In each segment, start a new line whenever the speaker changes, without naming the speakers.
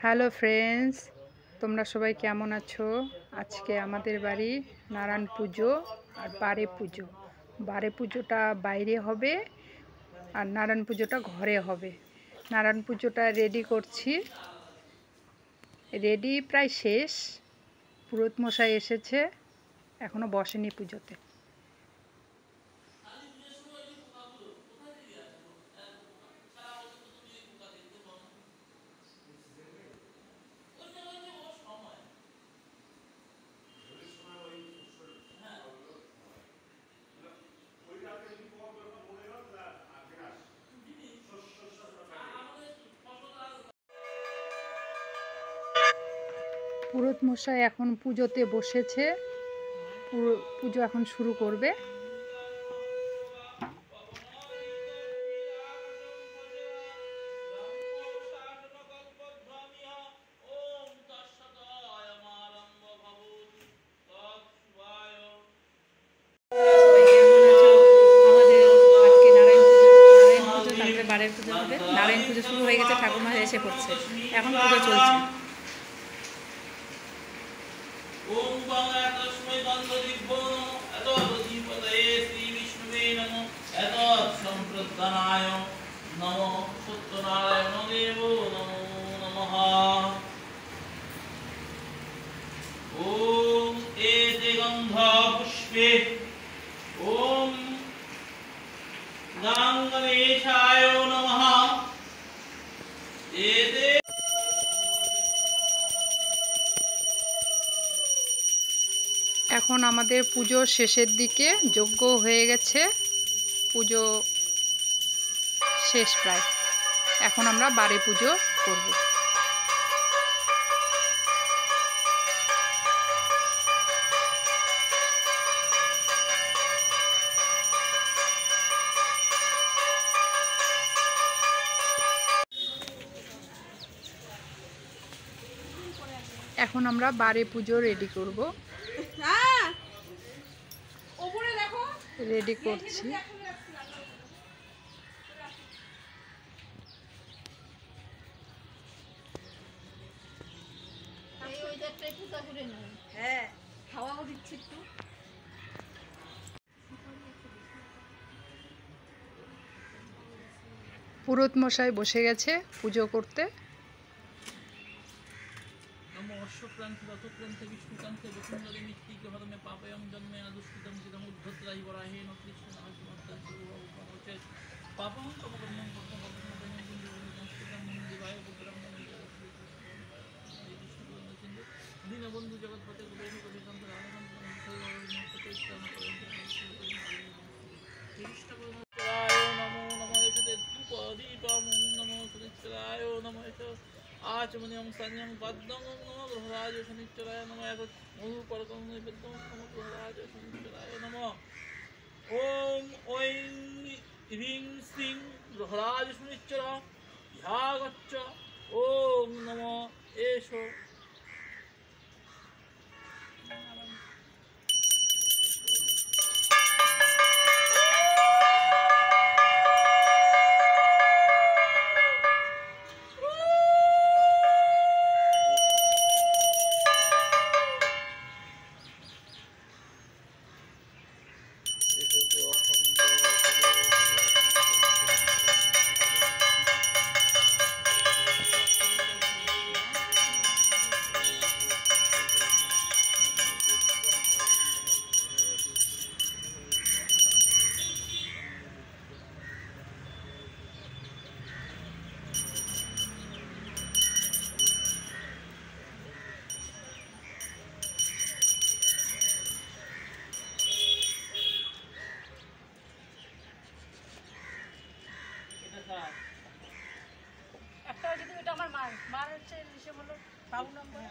Hello friends, তোমরা সবাই কেমন আছো? আজকে আমাদের বাড়ি নারায়ণ পুজো আর বারে পুজো। বারে পুজোটা বাইরে হবে আর নারায়ণ পুজোটা ঘরে হবে। নারায়ণ পুজোটা রেডি করছি, রেডি প্রায় শেষ। পুরোহিত মশাই এসেছে, এখনো বসেনি পুজোতে। পুরোহিত মশাই এখন পুজোতে বসেছে, পুজো এখন শুরু করবে। বারের পুজো হবে, নারায়ণ পুজো শুরু হয়ে গেছে, ঠাকুরমা এসে পড়ছে, এখন পুজো চলছে।
ओम एते गंधा पुष्पे ओम गंगणेशाय नमः एते।
এখন আমাদের পুজো শেষের দিকে, যজ্ঞ হয়ে গেছে, পুজো শেষ প্রায়। এখন আমরা বারে পুজো করব। এখন আমরা বারে পুজো রেডি করব, রেডি করছি। পুরোহিত মশাই বসে গেছে পুজো করতে।
नमो अश्वक्रांति रथक्रांति विष्णुक्रांति वसुंधरे मिट्टिके हरमे पापयं जन्मे अदुष्कृतं चिदं उद्धत्राहि वराहे न कृष्ण नामस्मर्तं सुभवोचे पापं तमकर्मं कर्तव्यं संस्कृतं दिवाय पुत्रं दीनबन्धु जगत्पते गुरुदेव कविकान्त रामकान्त नमो नमः एतदे धूपदीपं नमो शनिश्चराय नमः आचमनीयं संयं पद्मं नमो ग्रहराज शनिश्चराय नमः मधुपर्कं नैवेद्यं नमो ग्रहराज शनिश्चराय नमः ओम ऐं ह्रीं श्रीं ग्रहराज शनिश्चर ह्यागच्छ ओम नमो एषो।
একটা যদি এটা আমার মার হচ্ছে সে বললো বাবু নম্বর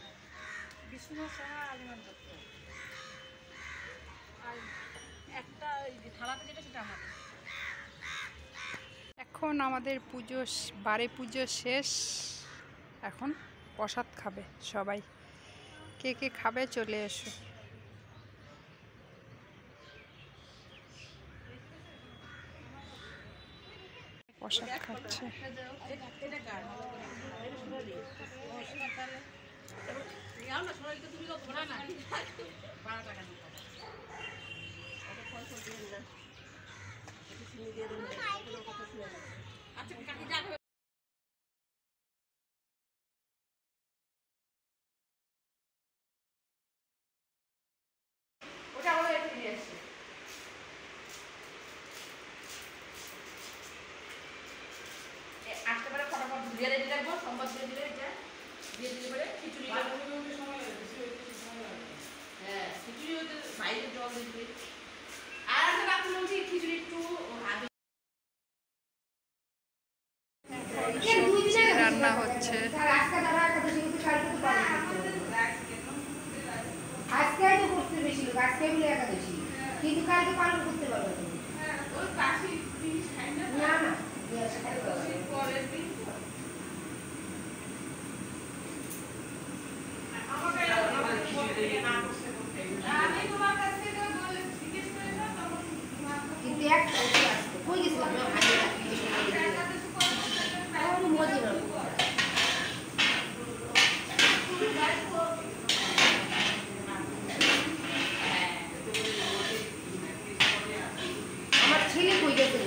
বিষ্ণু সাহা আলিমান দত্ত, আর একটা থালাতে যেটা সেটা আমার।
এখন আমাদের পুজো, বারে পুজো শেষ। এখন প্রসাদ খাবে সবাই। কে কে খাবে চলে এসো। প্রসাদ খাচ্ছে।
তাহলে যাও না সবাইকে তুমি তো ঘোরা না 12 টাকা দিতে হবে কত পয়সা দিবেন না একটু চিনি দিয়ে দেন কত শুনে আচ্ছা কাকি যাবে ওটা ওরা একটু দিয়ে আসছে আসতে পারে ফটাফট ধুয়ে রেখে রাখবো সম্বাদ দিয়ে দিলে এটা দিয়ে দিলে পরে খিচুড়ি হ্যাঁ খিচুড়ি হতে বাইরে জল দিবে আর একটা রাখতে বলছি খিচুড়ি একটু
রান্না হচ্ছে।
আজকে করতে বেশি লোক আজকে বলে একাদশী কিন্তু কালকে পালন করতে পারবে না না কিন্তু একটা কই গেছিলাম আমার ছেলে কই গেছে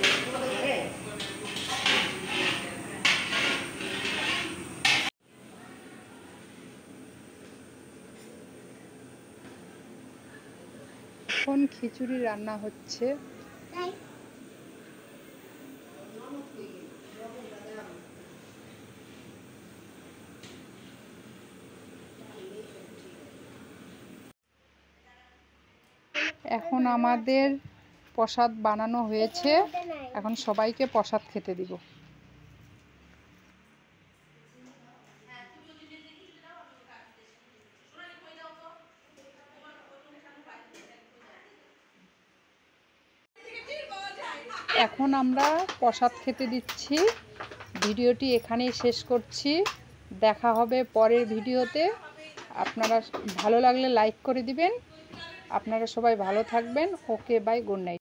এখন খিচুড়ি রান্না হচ্ছে। এখন আমাদের প্রসাদ বানানো হয়েছে, এখন সবাইকে প্রসাদ খেতে দিব। এখন আমরা প্রসাদ খেতে দিচ্ছি। ভিডিওটি এখানেই শেষ করছি, দেখা হবে পরের ভিডিওতে। আপনারা ভালো লাগলে লাইক করে দিবেন। আপনারা সবাই ভালো থাকবেন। Okay bye, good night.